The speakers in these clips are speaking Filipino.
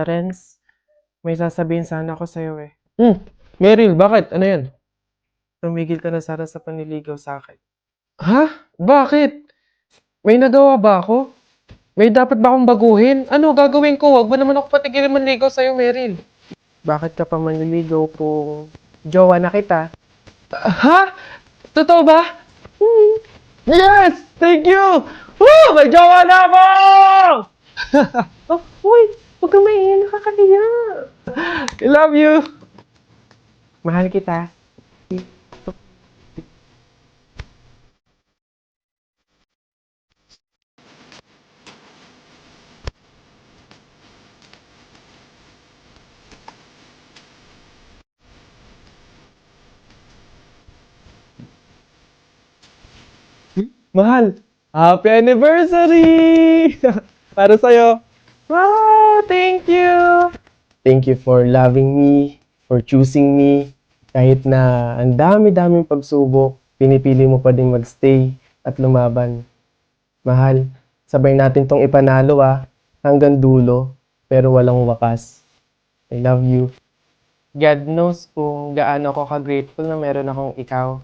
Renz, may sasabihin sana ako sa'yo eh. Meryl, bakit? Ano yan? Tumigil ka na sana sa panliligaw sa akin. Ha? Bakit? May nagawa ba ako? May dapat ba akong baguhin? Ano gagawin ko? Huwag mo naman ako patigilin manligaw sa'yo, Meryl. Bakit ka pa manliligaw kung jowa na kita? Ha? Totoo ba? Yes! Thank you! Woo! May jowa na ako! Oh, uy! Huwag kang maingay, nakakahiya. I love you! Mahal kita. Mahal! Happy anniversary! Para sa'yo. Wow! Thank you! Thank you for loving me, for choosing me. Kahit na ang dami-daming pagsubok, pinipili mo pa din magstay at lumaban. Mahal, sabay natin tong ipanalo hanggang dulo, pero walang wakas. I love you. God knows kung gaano ako ka-grateful na meron akong ikaw.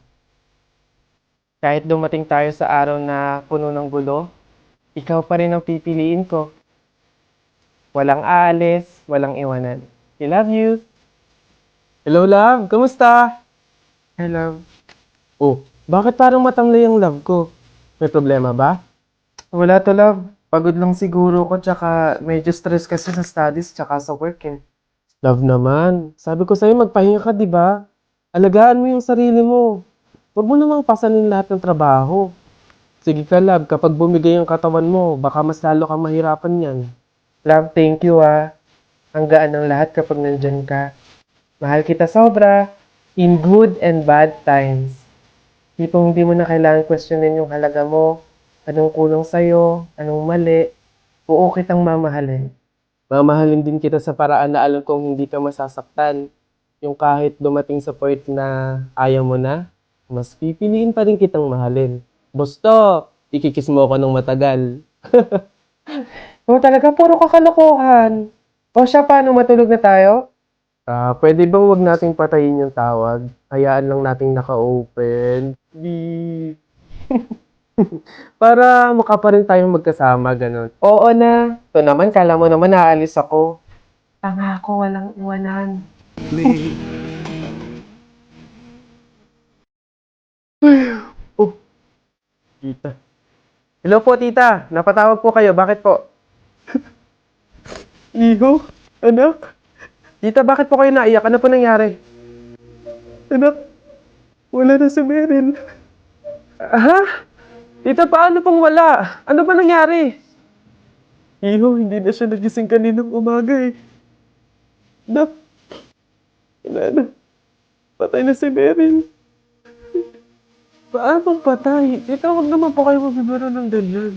Kahit dumating tayo sa araw na puno ng gulo, ikaw pa rin ang pipiliin ko. Walang aalis, walang iwanan. I love you. Hello, love. Kamusta? I love. Oh, bakit parang matamlay ang love ko? May problema ba? Wala to, love. Pagod lang siguro ko, tsaka medyo stress kasi sa studies, tsaka sa work eh. Love naman. Sabi ko sa'yo, magpahinga ka, di ba? Alagaan mo yung sarili mo. Huwag mo namang pasanin lahat ng trabaho. Sige ka, love. Kapag bumigay ang katawan mo, baka mas lalo kang mahirapan yan. Love, thank you ah. Ang gaan ng lahat kapag nandyan ka. Mahal kita sobra. In good and bad times. Tipong hindi mo na kailangan questionin yung halaga mo. Anong kulang sa'yo? Anong mali? Oo kitang mamahalin. Mamahalin din kita sa paraan na alam kong hindi ka masasaktan. Yung kahit dumating sa point na ayaw mo na, mas pipiliin pa rin kitang mahalin. Bosto, ikikis mo ako ng matagal. Oo talaga, puro kakalokohan. O siya, paano matulog na tayo? Pwede ba wag nating patayin yung tawag? Hayaan lang nating naka-open. Please. Para mukha pa rin tayong magkasama, ganun. Oo na. Ito naman, kala mo naman naalis ako. Pangako, walang iwanan. Oh, tita. Hello po, tita. Napatawag po kayo. Bakit po? Iho? Anak? Tita, bakit po kayo naiyak? Ano po nangyari? Anak, wala na si Meryl. Ha? Tita, paano pong wala? Ano ba nangyari? Iho, hindi na siya nagising kaninang umaga eh. Anak, wala na. Patay na si Meryl. Paano patay? Tita, wag naman po kayo mabibiro ng ganyan.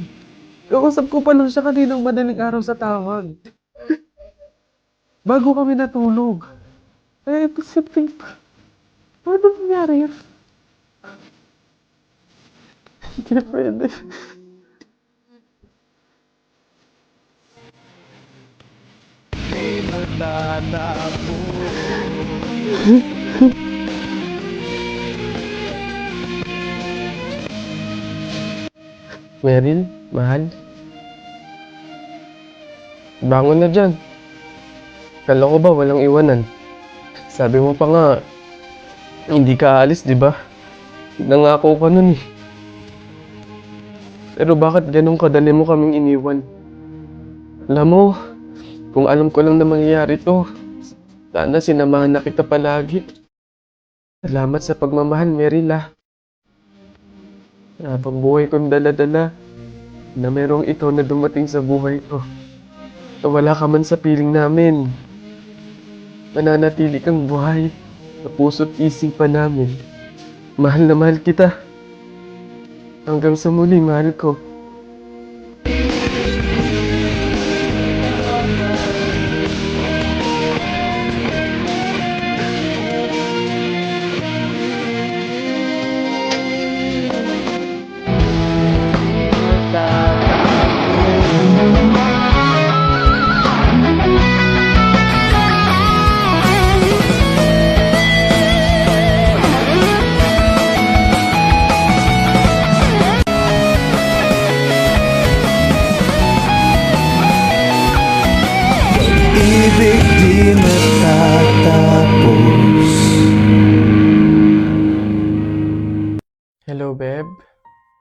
Kausap ko pa lang siya kaninang madaling araw sa tawag. Bago kami natulog. Eh, posibleng pa. Ano nangyari yan? Hindi pwede. Meryl, mahal. Bangon na dyan. Kala ko ba walang iwanan? Sabi mo pa nga, hindi ka aalis, di ba? Nangako ka nun eh. Pero bakit ganun kadali mo kaming iniwan? Alam mo, kung alam ko lang na mangyayari to, sana sinamahan na kita palagi. Salamat sa pagmamahal, Meryl Habang buhay kong dala-dala, na merong ikaw na dumating sa buhay ko. Na wala ka man sa piling namin. Mananatili kang buhay sa puso't isipan namin. Mahal na mahal kita. Hanggang sa muli, mahal ko.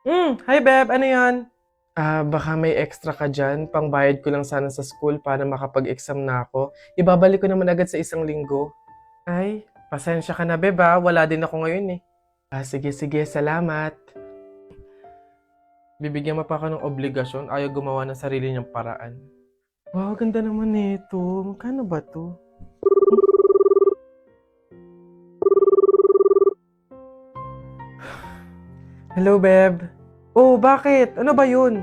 Hi Beb, ano yan? Baka may extra ka dyan. Pangbayad ko lang sana sa school para makapag-exam na ako. Ibabalik ko naman agad sa 1 linggo. Ay, pasensya ka na Beb ah. Wala din ako ngayon eh. Sige sige, salamat. Bibigyan mo pa ako ng obligasyon, ayaw gumawa ng sarili niyang paraan. Wow, ganda naman nito. Magkano ba to? Hello, Beb. Oh, bakit? Ano ba yun?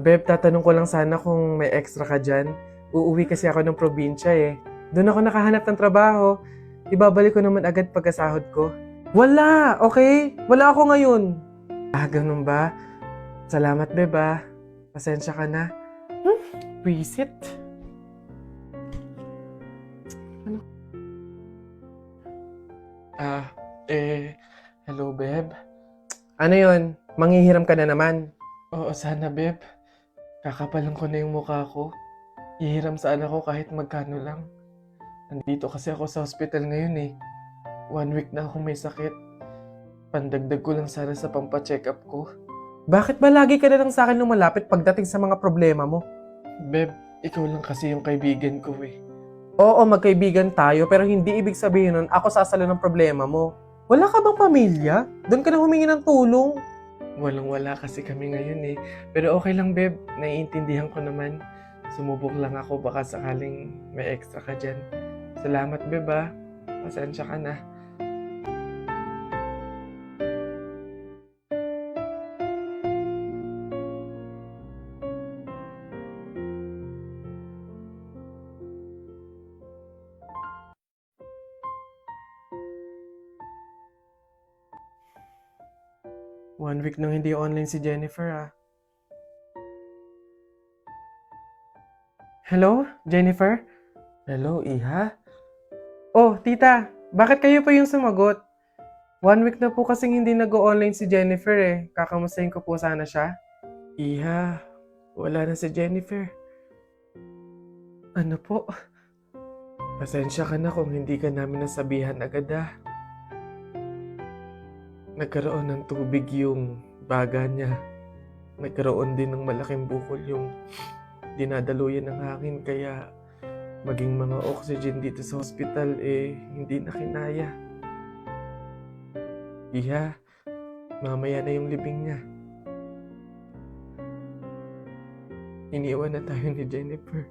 Beb, tatanong ko lang sana kung may extra ka dyan. Uuwi kasi ako ng probinsya eh. Doon ako nakahanap ng trabaho. Ibabalik ko naman agad pagkasahod ko. Wala, okay? Wala ako ngayon. Ganun ba? Salamat, Beb ah. Pasensya ka na. Visit? Ano? Hello, Beb. Ano yun? Manghihiram ka na naman? Oo, sana, Beb. Kakapalan ko na yung mukha ko. Hihiram sa anak ko kahit magkano lang. Nandito kasi ako sa hospital ngayon eh. 1 week na akong may sakit. Pandagdag ko lang sana sa pampacheck up ko. Bakit ba lagi ka na lang sa akin lumalapit pagdating sa mga problema mo? Beb, ikaw lang kasi yung kaibigan ko eh. Oo, magkaibigan tayo pero hindi ibig sabihin nun ako sasalo ng problema mo. Wala ka bang pamilya? Doon ka na humingi ng tulong. Walang-wala kasi kami ngayon eh. Pero okay lang, Beb. Naiintindihan ko naman. Sumubok lang ako baka sakaling may extra ka dyan. Salamat, Beb ah. Pasensya ka na. One week nang hindi online si Jennifer ah. Hello, Jennifer? Hello, Iha? Oh, tita, bakit kayo pa yung sumagot? 1 week na po kasing hindi nag-online si Jennifer eh. Kakamustahin ko po sana siya. Iha, wala na si Jennifer. Ano po? Pasensya ka na kung hindi ka namin nasabihan agad ah. Nagkaroon ng tubig yung baga niya. Nagkaroon din ng malaking bukol yung dinadaluyan ng hangin kaya maging mga oxygen dito sa hospital eh hindi na kinaya. Iha, mamaya na yung libing niya. Iniwan na tayo ni Jennifer.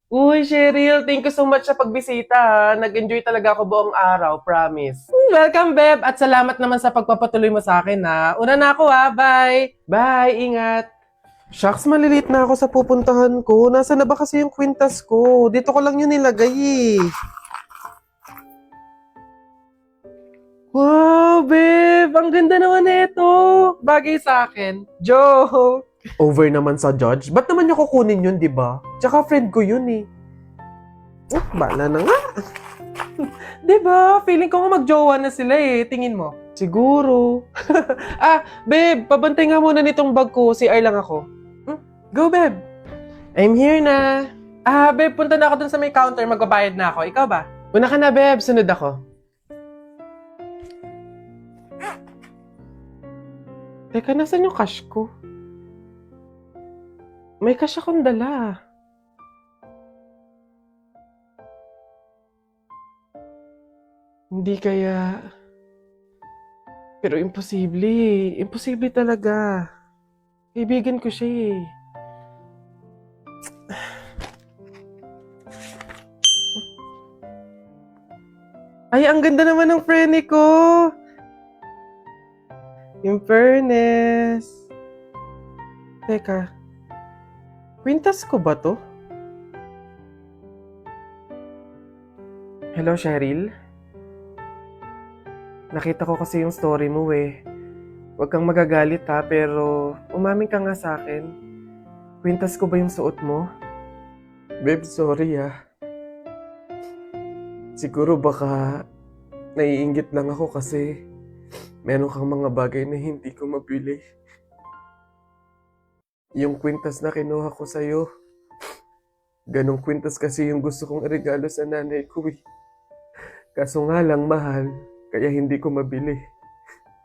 Uy, Cheryl, thank you so much sa pagbisita ha. Nag-enjoy talaga ako buong araw, promise. Welcome, Beb, at salamat naman sa pagpapatuloy mo sa akin ha. Una na ako ha, bye! Bye, ingat! Shucks, malilit na ako sa pupuntahan ko. Nasaan na ba kasi yung kwintas ko? Dito ko lang yun nilagay eh. Wow, babe! Ang ganda naman nito! Bagay sa akin. Joke! Over naman sa judge. Ba't naman niya kukunin yun, di ba? Tsaka friend ko yun eh. Bala na nga. Di ba? Feeling ko nga magjowa na sila eh. Tingin mo. Siguro. Babe, pabantay nga muna nitong bag ko. CR lang ako. Go, babe. I'm here na. Babe, punta na ako dun sa may counter. Magbabayad na ako. Ikaw ba? Una ka na, babe. Sunod ako. Teka, nasan yung cash ko? May cash akong dala. Hindi kaya... Pero imposible eh. Imposible talaga. Kaibigan ko siya eh. Ay, ang ganda naman ng prene ko! In fairness. Teka. Kwintas ko ba to? Hello, Cheryl? Nakita ko kasi yung story mo eh. Huwag kang magagalit ha, pero umamin ka nga sa akin. Kwintas ko ba yung suot mo? Babe, sorry ah. Siguro baka naiinggit lang ako kasi meron kang mga bagay na hindi ko mabili. Yung kwintas na kinuha ko sa'yo, ganong kwintas kasi yung gusto kong regalo sa nanay ko eh. Kaso nga lang mahal, kaya hindi ko mabili.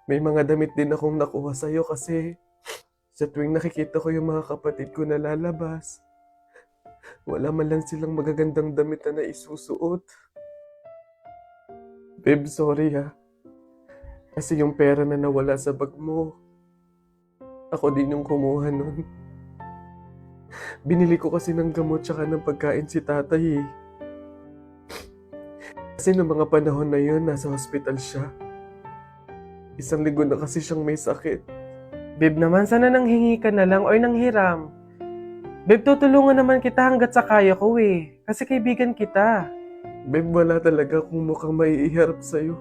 May mga damit din akong nakuha sa'yo kasi sa tuwing nakikita ko yung mga kapatid ko na lalabas, wala man lang silang magagandang damit na naisusuot. Babe, sorry ha. Kasi yung pera na nawala sa bag mo, ako din yung kumuha nun. Binili ko kasi ng gamot tsaka ng pagkain si tatay eh. Kasi noong mga panahon na yun, nasa hospital siya. 1 linggo na kasi siyang may sakit. Babe naman, sana nanghingi ka na lang or nanghiram. Babe, tutulungan naman kita hanggat sa kaya ko eh. Kasi kaibigan kita. Babe, wala talaga akong mukhang maiiharap sa'yo.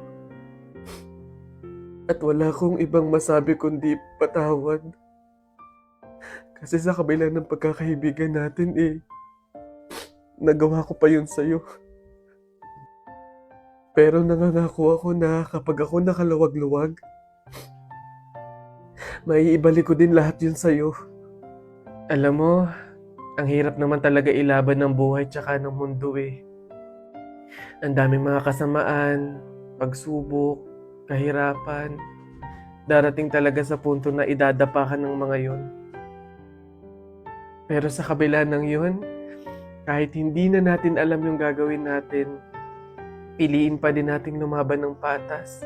At wala akong ibang masabi kundi patawad. Kasi sa kabila ng pagkakaibigan natin eh, nagawa ko pa yun sa'yo. Pero nangangako ako na kapag ako nakaluwag-luwag, maiibalik ko din lahat yun sa'yo. Alam mo, ang hirap naman talaga ilaban ng buhay tsaka ng mundo eh. Ang daming mga kasamaan, pagsubok, kahirapan. Darating talaga sa punto na idadapa ka ng mga yon. Pero sa kabila ng yun, kahit hindi na natin alam yung gagawin natin, piliin pa din nating lumaban ng patas.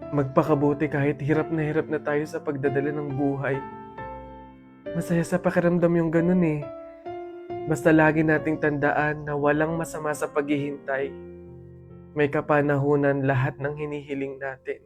Magpakabuti kahit hirap na tayo sa pagdadala ng buhay. Masaya sa pakiramdam yung ganun eh. Basta lagi nating tandaan na walang masama sa paghihintay. May kapanahunan lahat ng hinihiling natin.